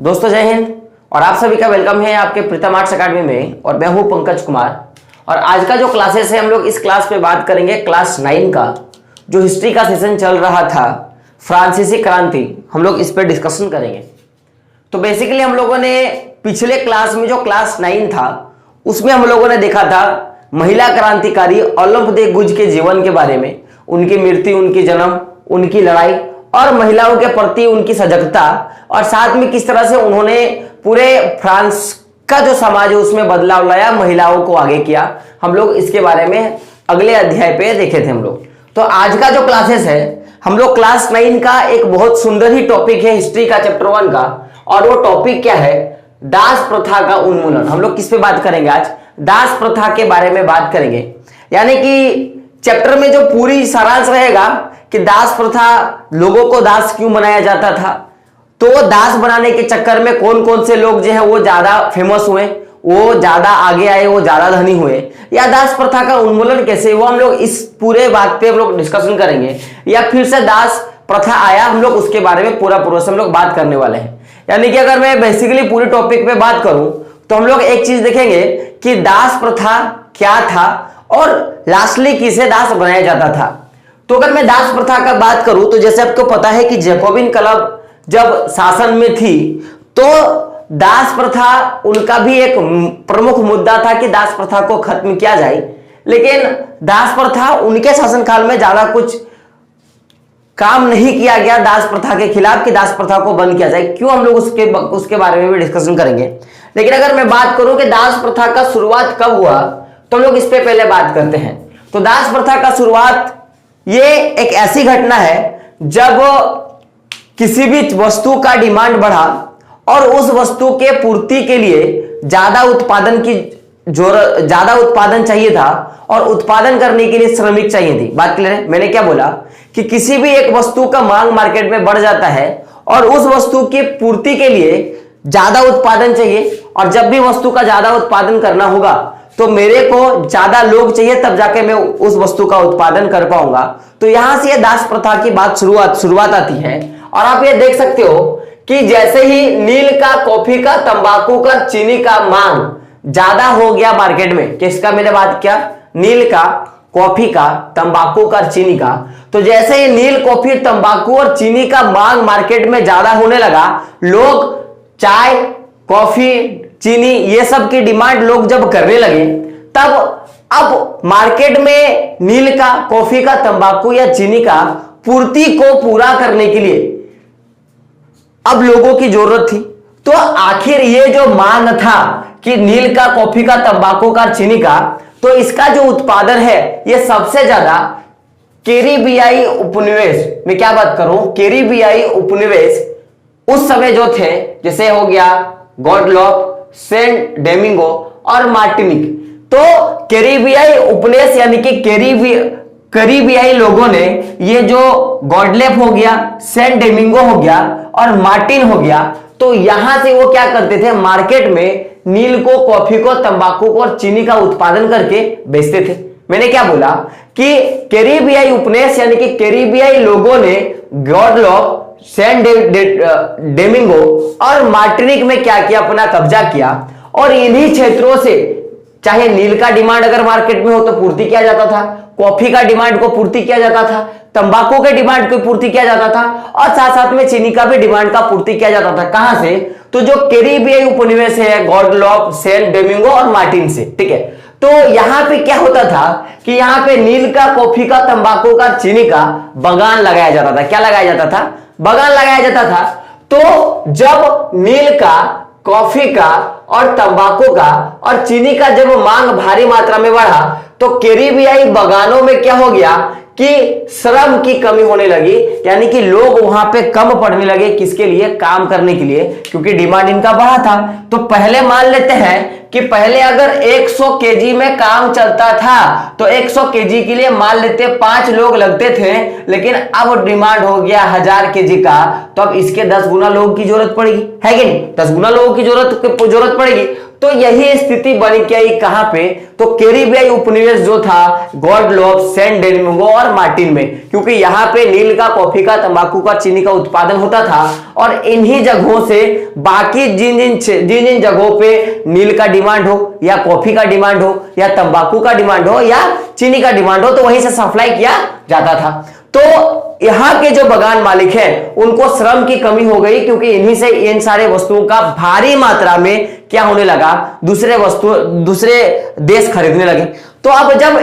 दोस्तों जय हिंद और आप सभी का वेलकम है आपके प्रीतम आर्ट्स अकेडमी में। और मैं हूं पंकज कुमार। और आज का जो क्लासेस है हम लोग इस क्लास में बात करेंगे क्लास 9 का जो हिस्ट्री का सेशन चल रहा था, फ्रांसीसी क्रांति, हम लोग इस पर डिस्कशन करेंगे। तो बेसिकली हम लोगों ने पिछले क्लास में जो क्लास 9 था उसमें हम लोगों ने देखा था महिला क्रांतिकारी ओलंप दे गुज के जीवन के बारे में, उनकी मृत्यु, उनकी जन्म, उनकी लड़ाई और महिलाओं के प्रति उनकी सजगता, और साथ में किस तरह से उन्होंने पूरे फ्रांस का जो समाज है उसमें बदलाव लाया, महिलाओं को आगे किया। हम लोग इसके बारे में अगले अध्याय पे देखे थे हम लोग। तो आज का जो क्लासेस है हम लोग क्लास 9 का एक बहुत सुंदर ही टॉपिक है हिस्ट्री का चैप्टर 1 का, और वो टॉपिक क्या है? दास प्रथा का उन्मूलन। हम लोग किस पे बात करेंगे आज? दास प्रथा के बारे में बात करेंगे। यानी कि चैप्टर में जो पूरी सारांश रहेगा कि दास प्रथा, लोगों को दास क्यों बनाया जाता था, तो दास बनाने के चक्कर में कौन कौन से लोग जो है वो ज्यादा फेमस हुए, वो ज्यादा आगे आए, वो ज्यादा धनी हुए, या दास प्रथा का उन्मूलन कैसे हुआ, हम लोग इस पूरे बात पे हम लोग डिस्कशन करेंगे। या फिर से दास प्रथा आया, हम लोग उसके बारे में पूरा से हम लोग बात करने वाले हैं। यानी कि अगर मैं बेसिकली पूरे टॉपिक पे बात करूं तो हम लोग एक चीज देखेंगे कि दास प्रथा क्या था और लास्टली किसे दास बनाया जाता था। तो अगर मैं दास प्रथा का बात करूं तो जैसे आपको पता है कि जैकोबिन क्लब जब शासन में थी तो दास प्रथा उनका भी एक प्रमुख मुद्दा था कि दास प्रथा को खत्म किया जाए। लेकिन दास प्रथा उनके शासनकाल में ज्यादा कुछ काम नहीं किया गया दास प्रथा के खिलाफ कि दास प्रथा को बंद किया जाए। क्यों, हम लोग उसके बारे में भी डिस्कशन करेंगे। लेकिन अगर मैं बात करूं कि दास प्रथा का शुरुआत कब हुआ तो हम लोग इस पे पहले बात करते हैं। तो दास प्रथा का शुरुआत ये एक ऐसी घटना है जब किसी भी वस्तु का डिमांड बढ़ा और उस वस्तु के पूर्ति के लिए ज्यादा उत्पादन चाहिए था और उत्पादन करने के लिए श्रमिक चाहिए थी। बात क्लियर है? मैंने क्या बोला कि किसी भी एक वस्तु का मांग मार्केट में बढ़ जाता है और उस वस्तु की पूर्ति के लिए ज्यादा उत्पादन चाहिए, और जब भी वस्तु का ज्यादा उत्पादन करना होगा तो मेरे को ज्यादा लोग चाहिए, तब जाके मैं उस वस्तु का उत्पादन कर पाऊंगा। तो यहां से दास प्रथा की बात शुरुआत आती है। और आप ये देख सकते हो कि जैसे ही नील का, कॉफी का, तंबाकू का, चीनी का मांग ज्यादा हो गया मार्केट में, किसका मैंने बात किया? नील का, कॉफी का, तंबाकू का, चीनी का। तो जैसे ही नील, कॉफी, तंबाकू और चीनी का मांग मार्केट में ज्यादा होने लगा, लोग चाय, कॉफी, चीनी ये सब की डिमांड लोग जब करने लगे, तब अब मार्केट में नील का, कॉफी का, तंबाकू या चीनी का पूर्ति को पूरा करने के लिए अब लोगों की जरूरत थी। तो आखिर ये जो मांग था कि नील का, कॉफी का, तंबाकू का, चीनी का, तो इसका जो उत्पादन है ये सबसे ज्यादा कैरिबियाई उपनिवेश में, क्या बात करूं, कैरिबियाई उपनिवेश उस समय जो थे, जैसे हो गया गॉडलोप, सेंट डोमिंगो और मार्टिनिक। तो कैरिबियाई उपनिवेश यानी कि कैरिबियाई लोगों ने ये जो गॉडलेप हो गया, सेंट डोमिंगो हो गया और मार्टिन हो गया, तो यहां से वो क्या करते थे, मार्केट में नील को, कॉफी को, तंबाकू को और चीनी का उत्पादन करके बेचते थे। मैंने क्या बोला कि कैरिबियाई उपनिवेश यानी कि कैरिबियाई लोगों ने गॉडलोप, सेंट डोमिंगो और मार्टिनिक में क्या किया, अपना कब्जा किया। और इन्हीं क्षेत्रों से चाहे नील का डिमांड अगर मार्केट में हो तो पूर्ति किया जाता था, कॉफी का डिमांड को पूर्ति किया जाता था, तंबाकू के डिमांड को पूर्ति किया जाता था, और साथ साथ में चीनी का भी डिमांड का पूर्ति किया जाता था। कहां से? तो जो कैरिबियाई उपनिवेश है, गॉडलोप, सेंट डोमिंगो और मार्टिन से। ठीक है, तो यहां पे क्या होता था कि यहां पे नील का, कॉफी का, तंबाकू का, चीनी का बगान लगाया जाता था। क्या लगाया जाता था? बगान लगाया जाता था। तो जब नील का, कॉफी का और तंबाकू का और चीनी का जब मांग भारी मात्रा में बढ़ा तो कैरिबियाई बगानों में क्या हो गया कि श्रम की कमी होने लगी, यानी कि लोग वहां पे कम पड़ने लगे। किसके लिए? काम करने के लिए, क्योंकि डिमांड इनका बढ़ा था। तो पहले मान लेते हैं कि पहले अगर 100 केजी में काम चलता था तो 100 केजी के लिए मान लेते 5 लोग लगते थे, लेकिन अब डिमांड हो गया 1000 केजी का, तो अब इसके 10 गुना लोगों की जरूरत पड़ेगी, है कि नहीं? 10 गुना लोगों की जरूरत पड़ेगी। तो यही स्थिति बन के आई कहां पे, तो कैरिबियाई उपनिवेश जो था गॉडलोप, सैन डोमिंगो और मार्टिन में, क्योंकि यहां पे नील का, कॉफी का, तंबाकू का, चीनी का उत्पादन होता था और इन्हीं जगहों से बाकी जिन जिन जगहों पे नील का डिमांड हो या कॉफी का डिमांड हो या तंबाकू का डिमांड हो या चीनी का डिमांड हो, तो वहीं से सप्लाई किया जाता था। तो यहां के जो बागान मालिक हैं उनको श्रम की कमी हो गई, क्योंकि इन्हीं से इन सारे वस्तुओं का भारी मात्रा में क्या होने लगा, दूसरे देश खरीदने लगे। तो अब जब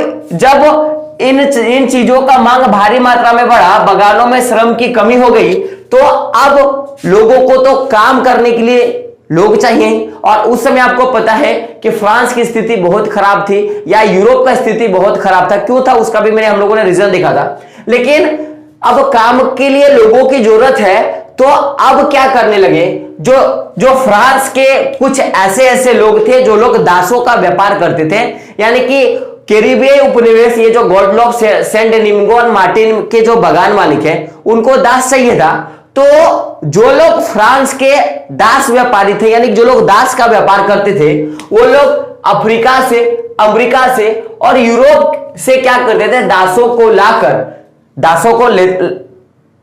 इन चीजों का मांग भारी मात्रा में बढ़ा, बागानों में श्रम की कमी हो गई, तो अब लोगों को तो काम करने के लिए लोग चाहिए। और उस समय आपको पता है कि फ्रांस की स्थिति बहुत खराब थी या यूरोप का स्थिति बहुत खराब था। क्यों था उसका भी हम लोगों ने रीजन देखा था। लेकिन अब काम के लिए लोगों की जरूरत है, तो अब क्या करने लगे, जो फ्रांस के कुछ ऐसे लोग थे जो लोग दासों का व्यापार करते थे, यानी कि कैरिबियाई उपनिवेश, ये जो गॉडलोप, सैन डोमिंगो और मार्टिन के जो बागान मालिक हैं उनको दास चाहिए था। तो जो लोग फ्रांस के दास व्यापारी थे, यानी जो लोग दास का व्यापार करते थे, वो लोग अफ्रीका से, अमेरिका से और यूरोप से क्या करते थे, दासों को लाकर दासों को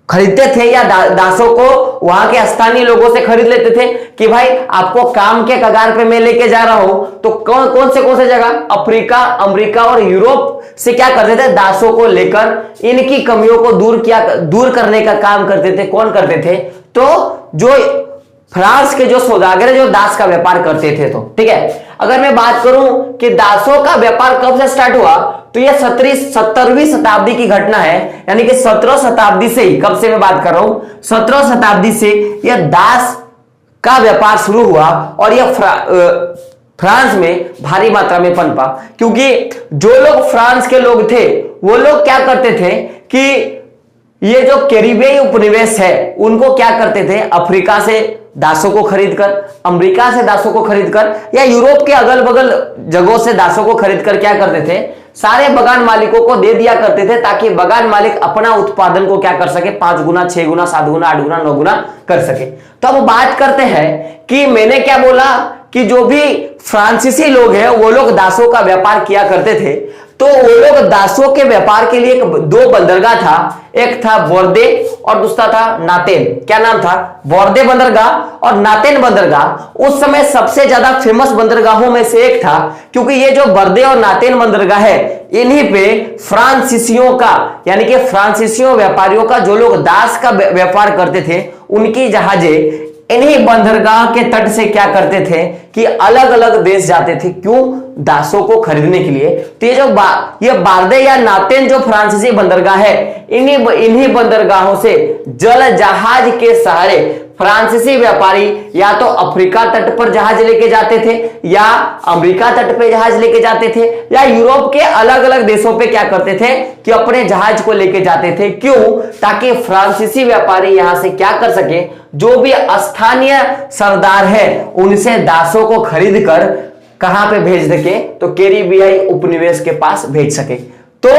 खरीदते थे या दासों को वहां के स्थानीय लोगों से खरीद लेते थे कि भाई आपको काम के कगार पे मैं लेके जा रहा हूं। तो कौन से जगह, अफ्रीका, अमेरिका और यूरोप से क्या करते थे, दासों को लेकर इनकी कमियों को दूर करने का काम करते थे। कौन करते थे, तो जो फ्रांस के जो सौदागर जो दास का व्यापार करते थे। तो ठीक है, अगर मैं बात करूं कि दासों का व्यापार कब से स्टार्ट हुआ, तो यह 17वीं शताब्दी की घटना है, यानी कि 17 शताब्दी से ही, कब से मैं बात कर रहा हूं, 17 शताब्दी से यह दास का व्यापार शुरू हुआ और यह फ्रांस में भारी मात्रा में पनपा। क्योंकि जो लोग फ्रांस के लोग थे वो लोग क्या करते थे कि ये जो कैरिबियाई उपनिवेश है उनको क्या करते थे, अफ्रीका से दासों को खरीदकर, अमेरिका से दासों को खरीदकर या यूरोप के अगल बगल जगहों से दासों को खरीदकर क्या करते थे, सारे बागान मालिकों को दे दिया करते थे, ताकि बागान मालिक अपना उत्पादन को क्या कर सके, 5 गुना, 6 गुना, 7 गुना, 8 गुना, 9 गुना कर सके। तो अब बात करते हैं कि मैंने क्या बोला कि जो भी फ्रांसीसी लोग हैं वो लोग दासों का व्यापार किया करते थे। तो वो लोग दासों के व्यापार के लिए 2 बंदरगाह था, एक था बोर्दे और दूसरा था नातेन। क्या नाम था, बोर्दे बंदरगाह और नातेन बंदरगाह उस समय सबसे ज्यादा फेमस बंदरगाहों में से एक था, क्योंकि ये जो बोर्दे और नातेन बंदरगाह है इन्हीं पे फ्रांसीसियों का, यानी कि फ्रांसीसियों व्यापारियों का, जो लोग दास का व्यापार करते थे उनकी जहाजें इन्हीं बंदरगाह के तट से क्या करते थे कि अलग अलग देश जाते थे। क्यों, दासों को खरीदने के लिए। तो ये बारदे या नातेन जो फ्रांसीसी बंदरगाह है, इन्हीं बंदरगाहों से जल जहाज के सहारे फ्रांसीसी व्यापारी या तो अफ्रीका तट पर जहाज लेके जाते थे या अमेरिका तट पे जहाज लेके जाते थे या यूरोप के अलग अलग देशों पे क्या करते थे कि अपने जहाज को लेके जाते थे। क्यों, ताकि फ्रांसीसी व्यापारी यहां से क्या कर सके, जो भी स्थानीय सरदार है उनसे दासों को खरीद कर कहां पे भेज सके, तो कैरिबियाई उपनिवेश के पास भेज सके। तो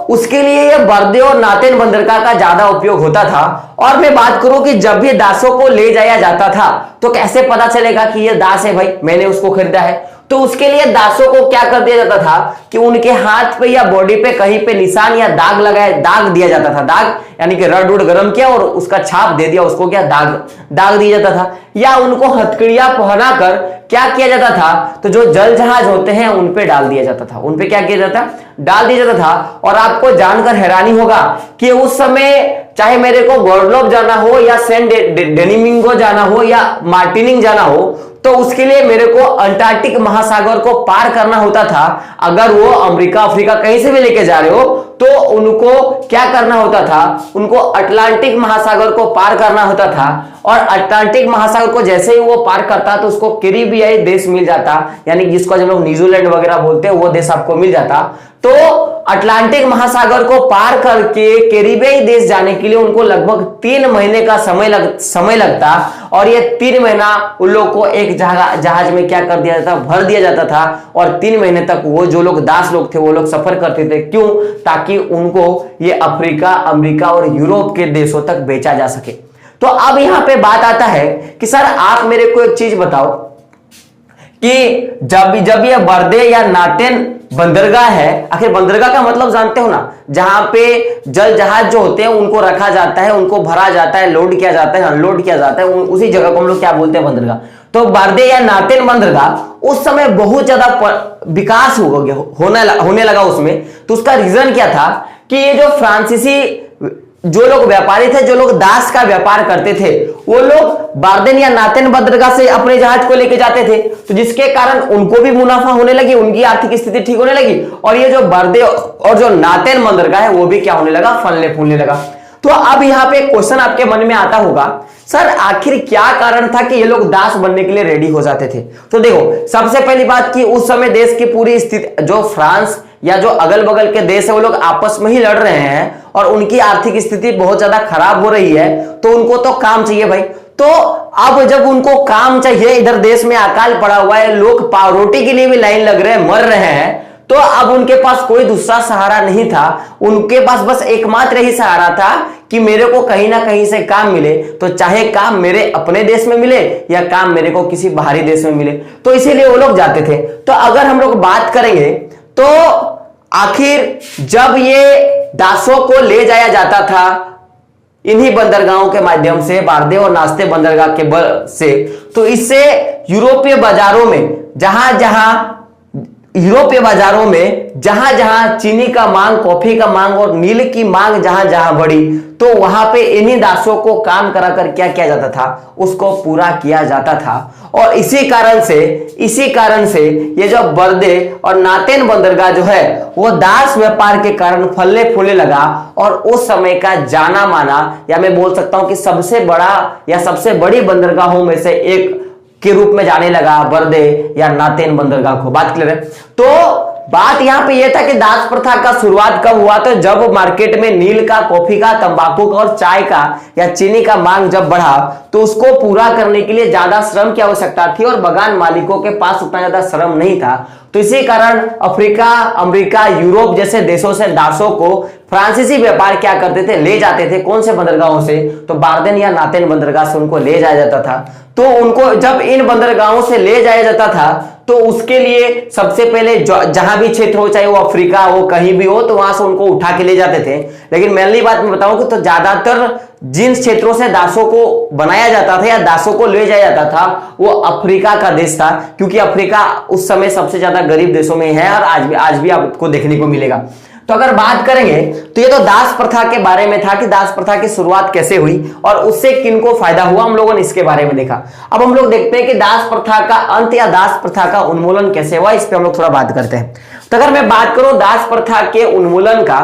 उसके लिए ये बोर्दे और नातेन बंदरगाह का ज्यादा उपयोग होता था। और मैं बात करूं कि जब भी दासों को ले जाया जाता था तो कैसे पता चलेगा कि ये दास है, भाई मैंने उसको खरीदा है। तो उसके लिए दासों को क्या कर दिया जाता था कि उनके हाथ पे या बॉडी पे कहीं पे निशान या दाग दिया जाता था। दाग यानी कि रड गरम किया और उसका छाप दे दिया, उसको क्या दाग दिया जाता था। या उनको हथकड़ियां पहनाकर क्या किया जाता था, तो जो जल जहाज होते हैं उन पे डाल दिया जाता था, उन पे क्या किया जाता, डाल दिया जाता था। और आपको जानकर हैरानी होगा कि उस समय चाहे मेरे को गॉडलोप जाना हो या सैन डोमिंगो जाना हो या मार्टिनिंग जाना हो, तो उसके लिए मेरे को अंटार्कटिक महासागर को पार करना होता था। अगर वो अमेरिका अफ्रीका कहीं से भी लेके जा रहे हो तो उनको क्या करना होता था, उनको अटलांटिक महासागर को पार करना होता था। और अटलांटिक महासागर को जैसे ही वो पार करता तो उसको कैरिबियाई देश मिल जाता, यानी जिसको हम लोग न्यूजीलैंड वगैरह बोलते हैं, वो देश आपको मिल जाता। तो अटलांटिक महासागर को पार करके कैरिबियाई देश जाने के लिए उनको लगभग 3 महीने का समय लगता। और ये 3 महीना उन लोग को एक जहाज में क्या कर दिया जाता, भर दिया जाता था। और 3 महीने तक वो जो लोग दास लोग थे वो लोग सफर करते थे। क्यों, ताकि उनको ये अफ्रीका, अमेरिका और यूरोप के देशों तक बेचा जा सके। तो अब यहां पे बात आता है कि सर आप मेरे को एक चीज बताओ कि जब ये बर्दे या नातेन बंदरगाह है, आखिर बंदरगाह का मतलब जानते हो ना, जहां पे जल जहाज जो होते हैं उनको रखा जाता है, उनको भरा जाता है, लोड किया जाता है, अनलोड किया जाता है, उसी जगह को हम लोग क्या बोलते हैं, बंदरगाह। तो बर्दे या नातेन बंदरगाह उस समय बहुत ज्यादा विकास होने लगा उसमें। तो उसका रीजन क्या था कि ये जो फ्रांसीसी जो लोग व्यापारी थे, जो लोग दास का व्यापार करते थे, वो लोग बारदेन या नातेन बंदरगाह से अपने जहाज को लेके जाते थे, तो जिसके कारण उनको भी मुनाफा होने लगी, उनकी आर्थिक स्थिति ठीक होने लगी, और ये जो बर्दे और जो नातेन बंदरगाह है वो भी क्या होने लगा, फलने फूलने लगा। तो अब यहाँ पे क्वेश्चन आपके मन में आता होगा, सर आखिर क्या कारण था कि ये लोग दास बनने के लिए रेडी हो जाते थे? तो देखो, सबसे पहली बात कि उस समय देश की पूरी स्थिति, जो फ्रांस या जो अगल बगल के देश है, वो लोग आपस में ही लड़ रहे हैं और उनकी आर्थिक स्थिति बहुत ज्यादा खराब हो रही है, तो उनको तो काम चाहिए भाई। तो अब जब उनको काम चाहिए, इधर देश में अकाल पड़ा हुआ है, लोग रोटी के लिए भी लाइन लग रहे हैं, मर रहे हैं, तो अब उनके पास कोई दूसरा सहारा नहीं था, उनके पास बस एकमात्र ही सहारा था कि मेरे को कहीं ना कहीं से काम मिले, तो चाहे काम मेरे अपने देश में मिले या काम मेरे को किसी बाहरी देश में मिले, तो इसीलिए वो लोग जाते थे। तो अगर हम लोग बात करेंगे तो आखिर जब ये दासों को ले जाया जाता था इन्हीं बंदरगाहों के माध्यम से, बारदे और नास्ते बंदरगाह के बल से, तो इससे यूरोपीय बाजारों में जहां जहां चीनी का मांग, कॉफी का मांग और नील की मांग जहां जहां बढ़ी, तो वहां पे इन्हीं दासों को काम कराकर क्या किया जाता था, उसको पूरा किया जाता था। और इसी कारण से ये जो बर्दे और नातेन बंदरगाह जो है वो दास व्यापार के कारण फलने फूलने लगा, और उस समय का जाना माना, या मैं बोल सकता हूं कि सबसे बड़ा या सबसे बड़ी बंदरगाहों में से एक के रूप में जाने लगा बर्दे या नातेन बंदरगाह को। बात क्लियर है? तो बात यहां पे यह था कि दास प्रथा का शुरुआत कब हुआ, तो जब मार्केट में नील का, कॉफी का, तंबाकू का और चाय का या चीनी का मांग जब बढ़ा, तो उसको पूरा करने के लिए ज्यादा श्रम की आवश्यकता थी और बागान मालिकों के पास उतना ज्यादा श्रम नहीं था। तो इसी कारण अफ्रीका, अमेरिका, यूरोप जैसे देशों से दासों को फ्रांसीसी व्यापार क्या करते थे, ले जाते थे। कौन से बंदरगाहों से? तो बारदेन या नातेन बंदरगाह से उनको ले जाया जाता था। तो उनको जब इन बंदरगाहों से ले जाया जाता था, तो उसके लिए सबसे पहले जहां भी क्षेत्र हो, चाहे वो अफ्रीका हो, कहीं भी हो, तो वहां से उनको उठा के ले जाते थे। लेकिन मेनली बात मैं बताऊं कि तो ज्यादातर जिन क्षेत्रों से दासों को बनाया जाता था या दासों को ले जाया जाता था, वो अफ्रीका का देश था, क्योंकि अफ्रीका उस समय सबसे ज्यादा गरीब देशों में है और आज भी आपको देखने को मिलेगा। तो अगर बात करेंगे तो ये तो दास प्रथा के बारे में था कि दास प्रथा की शुरुआत कैसे हुई और उससे किनको फायदा हुआ, हम लोगों ने इसके बारे में देखा। अब हम लोग देखते हैं कि दास प्रथा का अंत या दास प्रथा का उन्मूलन कैसे हुआ, इस पे हम लोग थोड़ा बात करते हैं। तो अगर मैं बात करूं दास प्रथा के उन्मूलन का,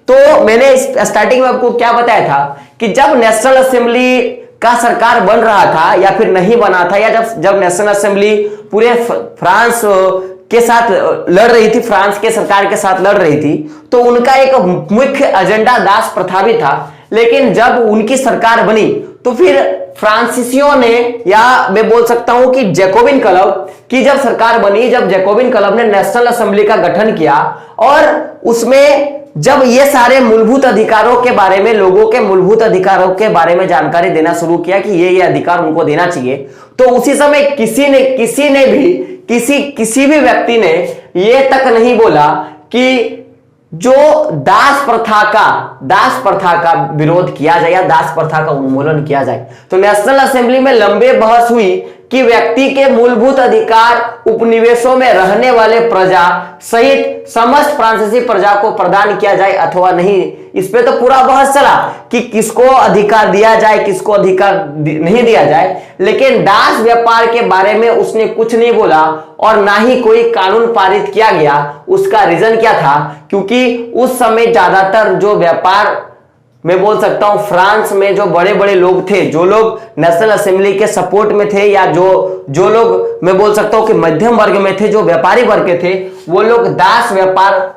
तो मैंने स्टार्टिंग में आपको क्या बताया था कि जब नेशनल असेंबली का सरकार बन रहा था या फिर नहीं बना था, या जब नेशनल असेंबली पूरे फ्रांस के साथ लड़ रही थी, फ्रांस के सरकार के साथ लड़ रही थी, तो उनका एक मुख्य एजेंडा दास प्रथा भी था। लेकिन जब उनकी सरकार बनी तो फिर फ्रांसीसियों ने, या मैं बोल सकता हूं कि जैकोबिन क्लब की जब सरकार बनी, जब जैकोबिन क्लब ने नेशनल असेंबली का गठन किया और उसमें जब ये सारे मूलभूत अधिकारों के बारे में, लोगों के मूलभूत अधिकारों के बारे में जानकारी देना शुरू किया कि ये अधिकार उनको देना चाहिए, तो उसी समय किसी भी व्यक्ति ने यह तक नहीं बोला कि जो दास प्रथा का विरोध किया जाए या दास प्रथा का उन्मूलन किया जाए। तो नेशनल असेंबली में लंबे बहस हुई कि व्यक्ति के मूलभूत अधिकार उपनिवेशों में रहने वाले प्रजा सहित समस्त फ्रांसीसी प्रजा को प्रदान किया जाए अथवा नहीं। इस पे तो पूरा बहस चला कि किसको अधिकार दिया जाए, किसको अधिकार नहीं दिया जाए, लेकिन दास व्यापार के बारे में उसने कुछ नहीं बोला और ना ही कोई कानून पारित किया गया। उसका रीजन क्या था? क्योंकि उस समय ज्यादातर जो व्यापार, मैं बोल सकता हूं फ्रांस में जो बड़े बड़े लोग थे, जो लोग नेशनल असेंबली के सपोर्ट में थे, या जो लोग मैं बोल सकता हूं कि मध्यम वर्ग में थे, जो व्यापारी वर्ग के थे, वो लोग दास व्यापार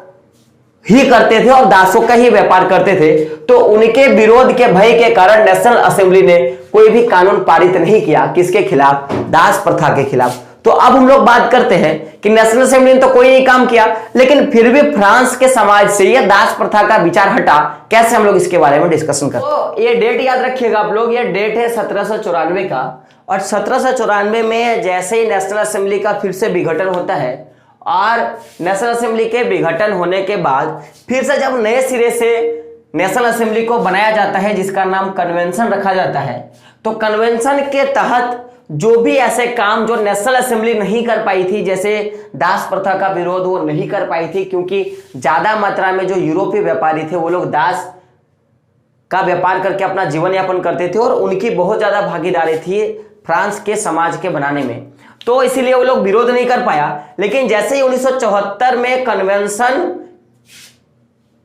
ही करते थे और दासों का ही व्यापार करते थे। तो उनके विरोध के भय के कारण नेशनल असेंबली ने कोई भी कानून पारित नहीं किया। किसके खिलाफ? दास प्रथा के खिलाफ। तो अब हम लोग बात करते हैं कि नेशनल असेंबली ने तो कोई नहीं काम किया, लेकिन फिर भी फ्रांस के समाज से यह दास प्रथा का विचार हटा। कैसे? हम लोग इसके बारे में डिस्कशन करते हैं। तो ये डेट याद रखिएगा आप लोग, ये डेट है 1794 का, और 1794 में जैसे ही नेशनल असेंबली का फिर से विघटन होता है और नेशनल असेंबली के विघटन होने के बाद फिर से जब नए सिरे से नेशनल असेंबली को बनाया जाता है जिसका नाम कन्वेंशन रखा जाता है, तो कन्वेंशन के तहत जो भी ऐसे काम जो नेशनल असेंबली नहीं कर पाई थी, जैसे दास प्रथा का विरोध वो नहीं कर पाई थी क्योंकि ज्यादा मात्रा में जो यूरोपीय व्यापारी थे वो लोग दास का व्यापार करके अपना जीवन यापन करते थे और उनकी बहुत ज्यादा भागीदारी थी फ्रांस के समाज के बनाने में, तो इसीलिए वो लोग विरोध नहीं कर पाया। लेकिन जैसे ही 1974 में कन्वेंशन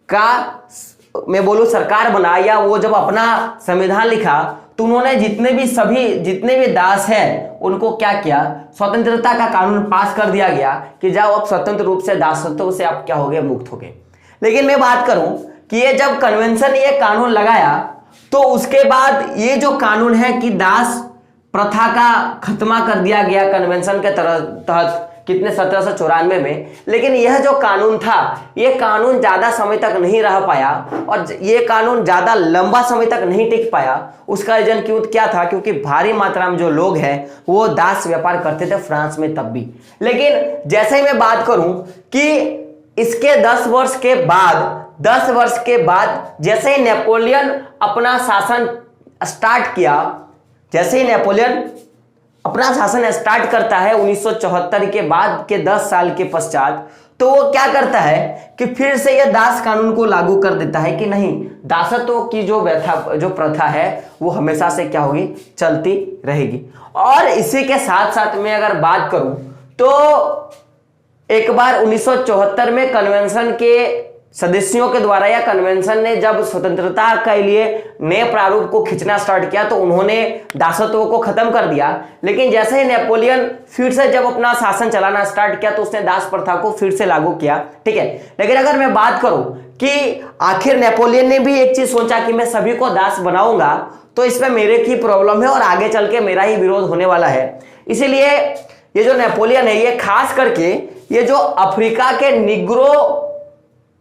का मैं बोलूं सरकार बना या वो जब अपना संविधान लिखा तो उन्होंने जितने भी दास हैं उनको क्या किया, स्वतंत्रता का कानून पास कर दिया गया कि जाओ आप स्वतंत्र रूप से दासत्व से आप क्या हो गए, मुक्त हो गए। लेकिन मैं बात करूं कि ये जब कन्वेंशन ये कानून लगाया तो उसके बाद ये जो कानून है कि दास प्रथा का खत्मा कर दिया गया कन्वेंशन के तहत कितने 1794 में। लेकिन यह जो कानून था ये कानून ज्यादा समय तक नहीं रह पाया और ये कानून ज्यादा लंबा समय तक नहीं टिक पाया। उसका रीजन क्या था, क्योंकि भारी मात्रा में जो लोग हैं वो दास व्यापार करते थे फ्रांस में तब भी। लेकिन जैसे ही मैं बात करूं कि इसके 10 वर्ष के बाद जैसे ही नेपोलियन अपना शासन स्टार्ट किया, जैसे ही नेपोलियन अपना शासन स्टार्ट करता है 1974 के बाद के 10 साल के पश्चात, तो वो क्या करता है कि फिर से यह दास कानून को लागू कर देता है कि नहीं, दासत्व की जो प्रथा है वो हमेशा से क्या होगी, चलती रहेगी। और इसी के साथ साथ में अगर बात करूं तो एक बार 1974 में कन्वेंशन के सदस्यों के द्वारा या कन्वेंशन ने जब स्वतंत्रता के लिए नए प्रारूप को खींचना स्टार्ट किया तो उन्होंने दासत्व को खत्म कर दिया। लेकिन जैसे ही नेपोलियन फिर से जब अपना शासन चलाना स्टार्ट किया तो उसने दास प्रथा को फिर से लागू किया, ठीक है। लेकिन अगर मैं बात करूं कि आखिर नेपोलियन ने भी एक चीज सोचा कि मैं सभी को दास बनाऊंगा तो इसमें मेरे की प्रॉब्लम है और आगे चल के मेरा ही विरोध होने वाला है। इसीलिए ये जो नेपोलियन है ये खास करके ये जो अफ्रीका के निग्रो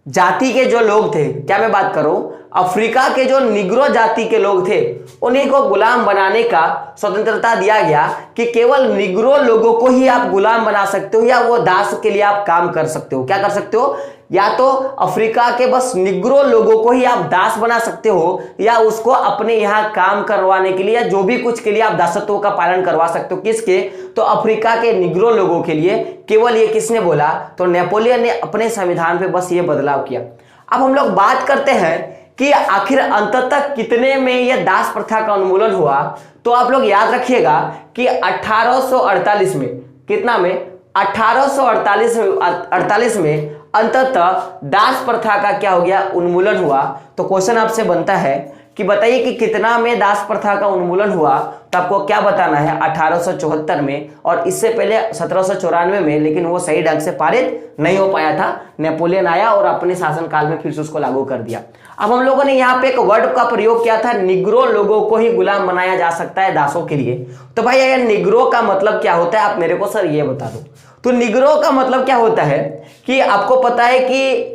जाति के जो लोग थे, क्या मैं बात करूं, अफ्रीका के जो निग्रो जाति के लोग थे उन्हीं को गुलाम बनाने का स्वतंत्रता दिया गया कि केवल निग्रो लोगों को ही आप गुलाम बना सकते हो या वो दास के लिए आप काम कर सकते हो। क्या कर सकते हो, या तो अफ्रीका के बस निग्रो लोगों को ही आप दास बना सकते हो या उसको अपने यहां काम करवाने के लिए या जो भी कुछ के लिए आप दासत्व का पालन करवा सकते हो। किसके, तो अफ्रीका के निग्रो लोगों के लिए। केवल ये किसने बोला, तो नेपोलियन ने अपने संविधान पे बस ये बदलाव किया। अब हम लोग बात करते हैं कि आखिर अंततः कितने में यह दास प्रथा का उन्मूलन हुआ। तो आप लोग याद रखिएगा कि 1848 में, कितना में, 1848 में अंततः दास प्रथा का क्या हो गया, उन्मूलन हुआ। तो क्वेश्चन आपसे बनता है कि बताइए कि कितना में दास प्रथा का उन्मूलन हुआ, तो आपको क्या बताना है, 1874 में और इससे पहले 1794 में, लेकिन वो सही ढंग से पारित नहीं हो पाया था। नेपोलियन आया और अपने शासनकाल में फिर से उसको लागू कर दिया। अब हम लोगों ने यहाँ पे एक वर्ड का प्रयोग किया था, निग्रो लोगों को ही गुलाम बनाया जा सकता है दासों के लिए। तो भाई अगर निग्रो का मतलब क्या होता है, आप मेरे को सर ये बता दो। तो निग्रो का मतलब क्या होता है कि आपको पता है कि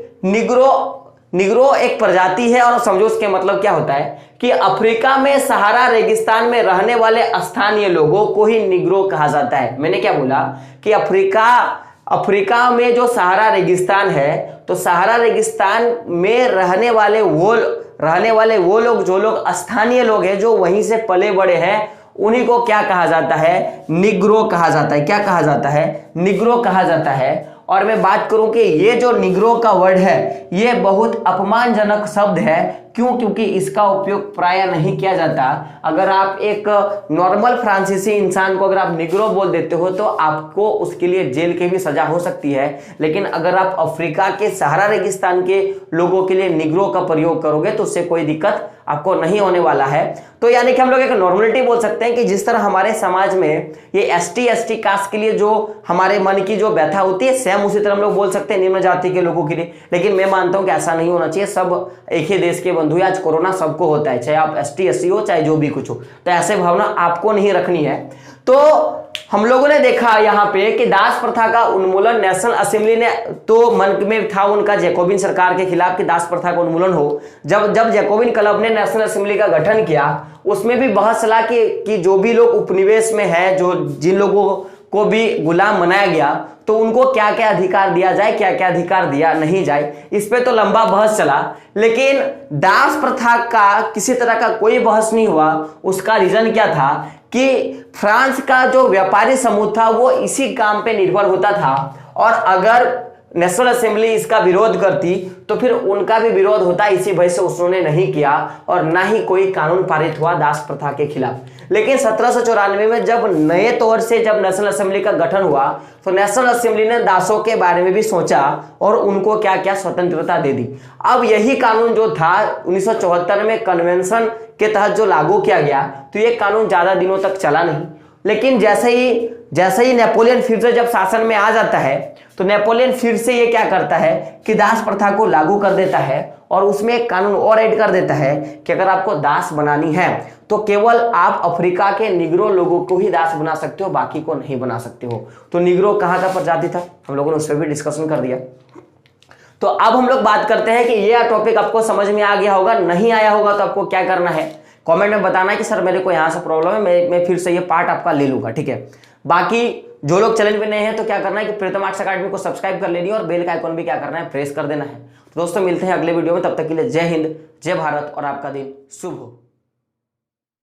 निग्रो एक प्रजाति है और समझो उसके मतलब क्या होता है कि अफ्रीका में सहारा रेगिस्तान में रहने वाले स्थानीय लोगों को ही निग्रो कहा जाता है। मैंने क्या बोला कि अफ्रीका में जो सहारा रेगिस्तान है, तो सहारा रेगिस्तान में रहने वाले वो लोग, जो लोग स्थानीय लोग हैं, जो वहीं से पले बड़े हैं, उन्हीं को क्या कहा जाता है, निग्रो कहा जाता है। क्या कहा जाता है, निग्रो कहा जाता है। और मैं बात करूं कि ये जो निग्रो का वर्ड है ये बहुत अपमानजनक शब्द है। क्यों, क्योंकि इसका उपयोग प्राय नहीं किया जाता। अगर आप एक नॉर्मल फ्रांसीसी इंसान को अगर आप निग्रो बोल देते हो तो आपको उसके लिए जेल की भी सजा हो सकती है। लेकिन अगर आप अफ्रीका के सहारा रेगिस्तान के लोगों के लिए निग्रो का प्रयोग करोगे तो उससे कोई दिक्कत आपको नहीं होने वाला है। तो यानी कि हम लोग एक नॉर्मलिटी बोल सकते हैं कि जिस तरह हमारे समाज में ये एसटी कास्ट के लिए जो हमारे मन की जो व्यथा होती है, सेम उसी तरह हम लोग बोल सकते हैं निम्न जाति के लोगों के लिए। लेकिन मैं मानता हूं कि ऐसा नहीं होना चाहिए। सब एक ही देश के बंधु, आज कोरोना सबको होता है, चाहे आप एसटी हो चाहे जो भी कुछ हो, तो ऐसे भावना आपको नहीं रखनी है। तो हम लोगों ने देखा यहाँ पे कि दास प्रथा का उन्मूलन नेशनल असेंबली ने, तो मन में था उनका जैकोबिन सरकार के खिलाफ कि दास प्रथा का उन्मूलन हो। जब जैकोबिन क्लब ने नेशनल असेंबली का गठन किया, उसमें भी बहस चला कि जो भी लोग उपनिवेश में है, जो जिन लोगों को भी गुलाम बनाया गया, तो उनको क्या क्या अधिकार दिया जाए, क्या क्या अधिकार दिया नहीं जाए, इस पे तो लंबा बहस चला। लेकिन दास प्रथा का किसी तरह का कोई बहस नहीं हुआ। उसका रीजन क्या था कि फ्रांस का जो व्यापारी समूह था वो इसी काम पे निर्भर होता था, और अगर नेशनल असेंबली इसका विरोध करती तो फिर उनका भी विरोध होता। इसी वजह से उन्होंने नहीं किया और ना ही कोई कानून पारित हुआ दास प्रथा के खिलाफ। लेकिन 1794 में जब नए तौर से जब नेशनल असेंबली का गठन हुआ, तो नेशनल असेंबली ने दासों के बारे में भी सोचा और उनको क्या क्या स्वतंत्रता दे दी। अब यही कानून जो था 1974 में कन्वेंशन के तहत जो लागू किया गया, तो ये कानून ज्यादा दिनों तक चला नहीं। लेकिन जैसे ही नेपोलियन फिर से जब शासन में आ जाता है, तो नेपोलियन फिर से ये क्या करता है कि दास प्रथा को लागू कर देता है, और उसमें एक कानून और ऐड कर देता है कि अगर आपको दास बनानी है तो केवल आप अफ्रीका के निग्रो लोगों को ही दास बना सकते हो, बाकी को नहीं बना सकते हो। तो निग्रो कहाँ का प्रजाति था, हम लोगों ने उस पर भी डिस्कशन कर दिया। तो अब हम लोग बात करते हैं कि ये टॉपिक आपको समझ में आ गया होगा, नहीं आया होगा तो आपको क्या करना है, कमेंट में बताना है कि सर मेरे को यहाँ से प्रॉब्लम है, मैं फिर से ये पार्ट आपका ले लूंगा, ठीक है। बाकी जो लोग चैनल पे नए हैं तो क्या करना है कि प्रीतम आर्ट्स अकेडमी को सब्सक्राइब कर लेनी है और बेल का आइकॉन भी क्या करना है, प्रेस कर देना है। तो दोस्तों मिलते हैं अगले वीडियो में, तब तक के लिए जय हिंद, जय भारत और आपका दिन शुभ हो।